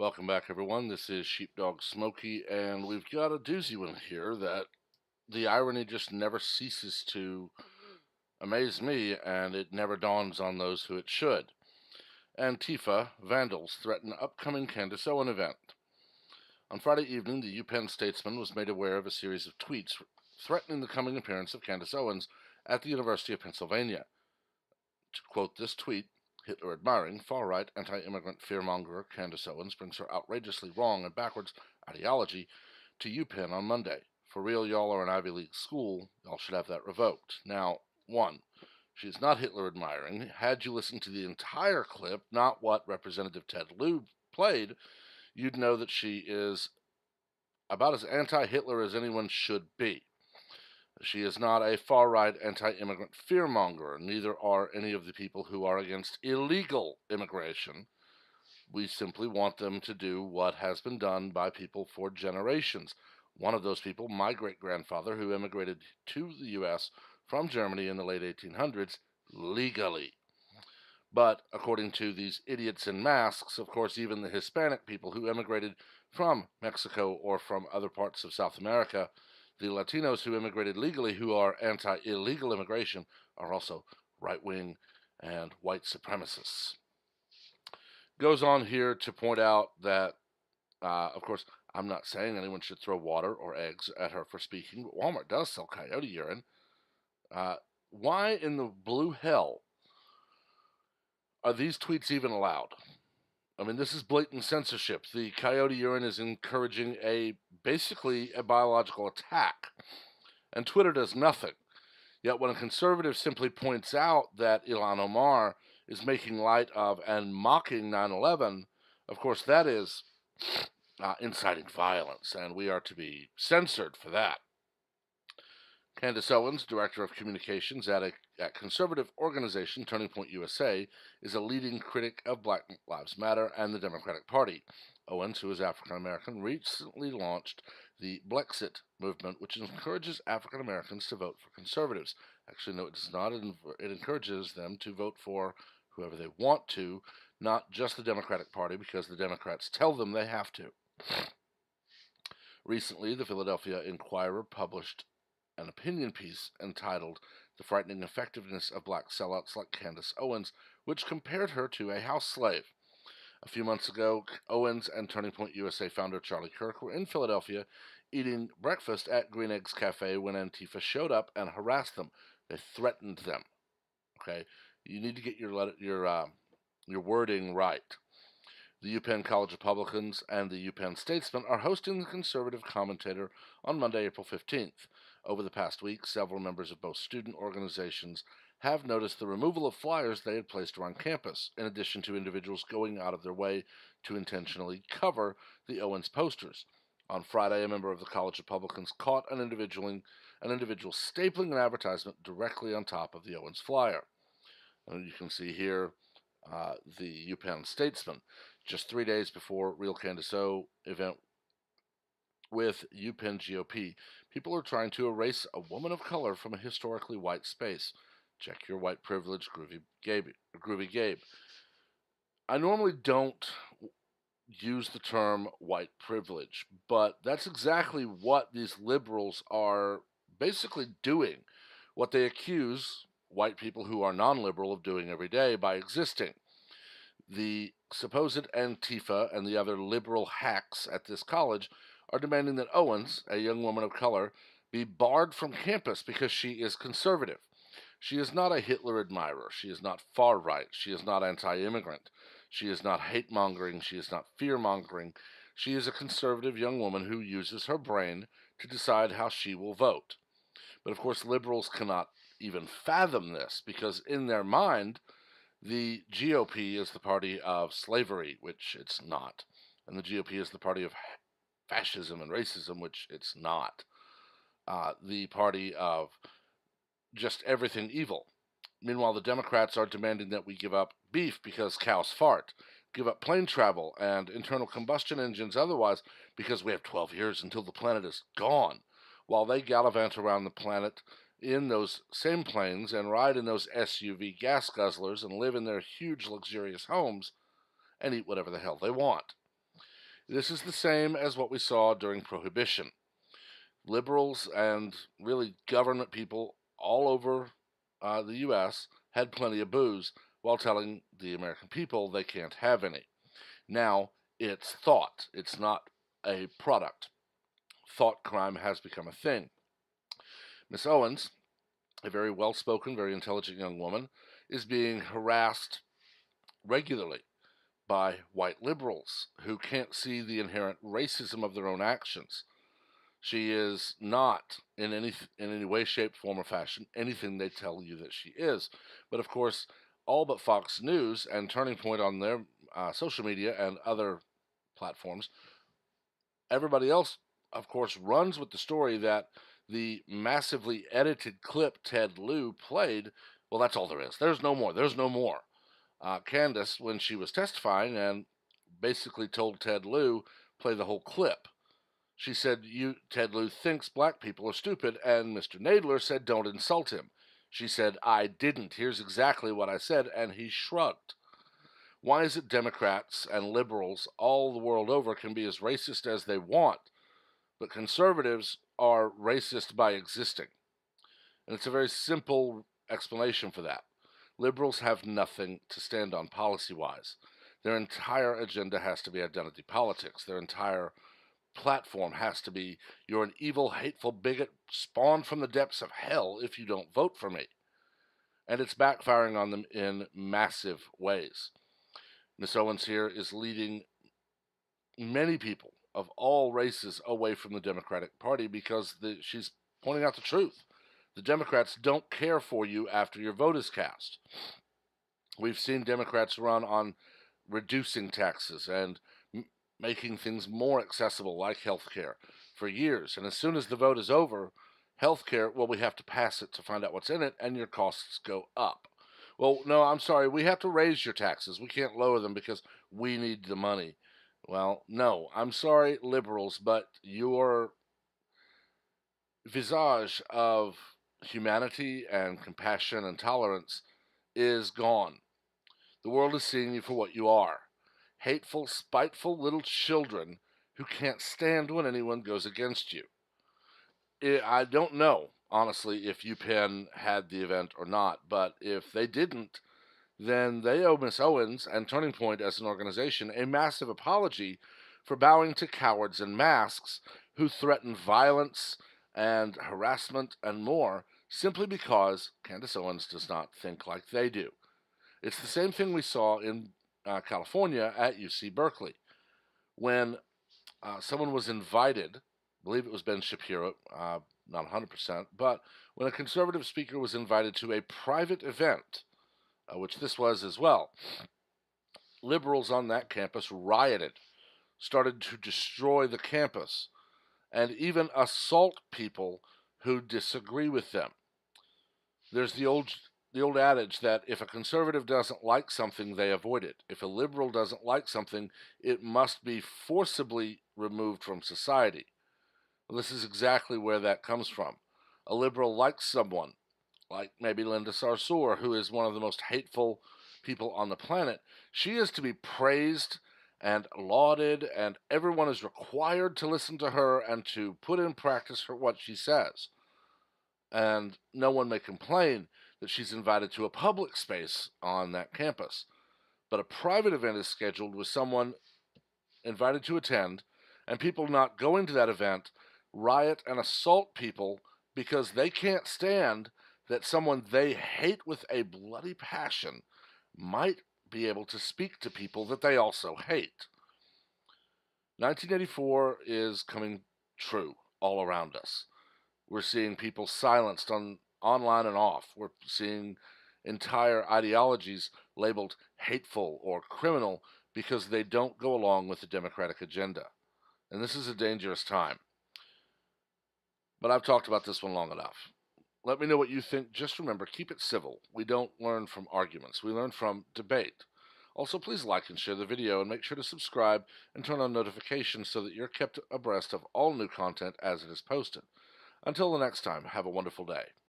Welcome back, everyone. This is Sheepdog Smokey, and we've got a doozy one here that the irony just never ceases to amaze me, and it never dawns on those who it should. Antifa vandals threaten upcoming Candace Owens event. On Friday evening, the UPenn statesman was made aware of a series of tweets threatening the coming appearance of Candace Owens at the University of Pennsylvania. To quote this tweet, Hitler admiring, far right, anti immigrant fearmonger Candace Owens brings her outrageously wrong and backwards ideology to UPenn on Monday. For real, y'all are an Ivy League school. Y'all should have that revoked. Now, one, she is not Hitler admiring. Had you listened to the entire clip, not what Representative Ted Lieu played, you'd know that she is about as anti Hitler as anyone should be. She is not a far right anti immigrant fearmonger, neither are any of the people who are against illegal immigration. We simply want them to do what has been done by people for generations. One of those people, my great grandfather, who immigrated to the U.S. from Germany in the late 1800s legally. But according to these idiots in masks, of course, even the Hispanic people who immigrated from Mexico or from other parts of South America, the Latinos who immigrated legally, who are anti illegal immigration, are also right wing and white supremacists. Goes on here to point out that, of course, I'm not saying anyone should throw water or eggs at her for speaking, but Walmart does sell coyote urine. Why in the blue hell are these tweets even allowed? I mean, this is blatant censorship. The coyote urine is encouraging basically a biological attack, and Twitter does nothing. Yet when a conservative simply points out that Ilhan Omar is making light of and mocking 9/11, of course that is inciting violence, and we are to be censored for that. Candace Owens, Director of Communications at conservative organization Turning Point USA, is a leading critic of Black Lives Matter and the Democratic Party. Owens, who is African American, recently launched the Blexit movement, which encourages African Americans to vote for conservatives. Actually, no, it does not. It encourages them to vote for whoever they want to, not just the Democratic Party, because the Democrats tell them they have to. Recently, the Philadelphia Inquirer published an opinion piece entitled The Frightening Effectiveness of Black Sellouts Like Candace Owens, which compared her to a house slave. A few months ago, Owens and Turning Point USA founder Charlie Kirk were in Philadelphia eating breakfast at Green Eggs Cafe when Antifa showed up and harassed them. They threatened them. Okay, you need to get your wording right. The UPenn College Republicans and the UPenn Statesman are hosting the conservative commentator on Monday, April 15th. Over the past week, several members of both student organizations have noticed the removal of flyers they had placed around campus, in addition to individuals going out of their way to intentionally cover the Owens posters. On Friday, a member of the College Republicans caught an individual stapling an advertisement directly on top of the Owens flyer. And you can see here the UPenn Statesman. Just 3 days before Real Candace O event with UPenn GOP, people are trying to erase a woman of color from a historically white space. Check your white privilege, Groovy Gabe. I normally don't use the term white privilege, but that's exactly what these liberals are basically doing. What they accuse white people who are non-liberal of doing every day by existing. The supposed Antifa and the other liberal hacks at this college are demanding that Owens, a young woman of color, be barred from campus because she is conservative. She is not a Hitler admirer. She is not far right. She is not anti immigrant. She is not hate mongering. She is not fear mongering. She is a conservative young woman who uses her brain to decide how she will vote. But of course, liberals cannot even fathom this because in their mind, the GOP is the party of slavery, which it's not. And the GOP is the party of fascism and racism, which it's not. The party of just everything evil. Meanwhile, the Democrats are demanding that we give up beef because cows fart, give up plane travel and internal combustion engines otherwise because we have 12 years until the planet is gone, while they gallivant around the planet in those same planes and ride in those SUV gas guzzlers and live in their huge luxurious homes and eat whatever the hell they want. This is the same as what we saw during Prohibition. Liberals and really government people all over the U.S. had plenty of booze while telling the American people they can't have any. Now it's thought, it's not a product. Thought crime has become a thing. Miss Owens, a very well spoken, very intelligent young woman, is being harassed regularly by white liberals who can't see the inherent racism of their own actions. She is not in any way, shape, form, or fashion anything they tell you that she is. But of course, all but Fox News and Turning Point on their social media and other platforms, everybody else, of course, runs with the story that the massively edited clip Ted Lieu played. Well, that's all there is. There's no more. There's no more. Candace, when she was testifying and basically told Ted Lieu, play the whole clip. She said, Ted Lieu thinks black people are stupid, and Mr. Nadler said, don't insult him. She said, I didn't. Here's exactly what I said, and he shrugged. Why is it Democrats and liberals all the world over can be as racist as they want, but conservatives are racist by existing? And it's a very simple explanation for that. Liberals have nothing to stand on policy wise. Their entire agenda has to be identity politics. Their entire platform has to be you're an evil, hateful bigot spawned from the depths of hell if you don't vote for me. And it's backfiring on them in massive ways. Miss Owens here is leading many people of all races away from the Democratic Party because she's pointing out the truth. The Democrats don't care for you after your vote is cast. We've seen Democrats run on reducing taxes and making things more accessible, like health care, for years. And as soon as the vote is over, health care, well, we have to pass it to find out what's in it, and your costs go up. Well, no, I'm sorry, we have to raise your taxes. We can't lower them because we need the money. Well, no, I'm sorry, liberals, but your visage of humanity and compassion and tolerance is gone. The world is seeing you for what you are: hateful, spiteful little children who can't stand when anyone goes against you. I don't know, honestly, if UPenn had the event or not, but if they didn't, then they owe Miss Owens and Turning Point as an organization a massive apology for bowing to cowards in masks who threaten violence and harassment and more simply because Candace Owens does not think like they do. It's the same thing we saw in California at UC Berkeley when someone was invited. I believe it was Ben Shapiro, not 100%, but when a conservative speaker was invited to a private event, which this was as well, liberals on that campus rioted, started to destroy the campus, and even assault people who disagree with them. There's the old adage that if a conservative doesn't like something, they avoid it. If a liberal doesn't like something, it must be forcibly removed from society. Well, this is exactly where that comes from. A liberal likes someone, like maybe Linda Sarsour, who is one of the most hateful people on the planet. She is to be praised and lauded, and everyone is required to listen to her and to put in practice what she says. And no one may complain that she's invited to a public space on that campus. But a private event is scheduled with someone invited to attend, and people not going to that event riot and assault people because they can't stand that someone they hate with a bloody passion might be able to speak to people that they also hate. 1984 is coming true all around us. We're seeing people silenced online and off. We're seeing entire ideologies labeled hateful or criminal because they don't go along with the Democratic agenda. And this is a dangerous time. But I've talked about this one long enough. Let me know what you think. Just remember, keep it civil. We don't learn from arguments. We learn from debate. Also, please like and share the video, and make sure to subscribe and turn on notifications so that you're kept abreast of all new content as it is posted. Until the next time, have a wonderful day.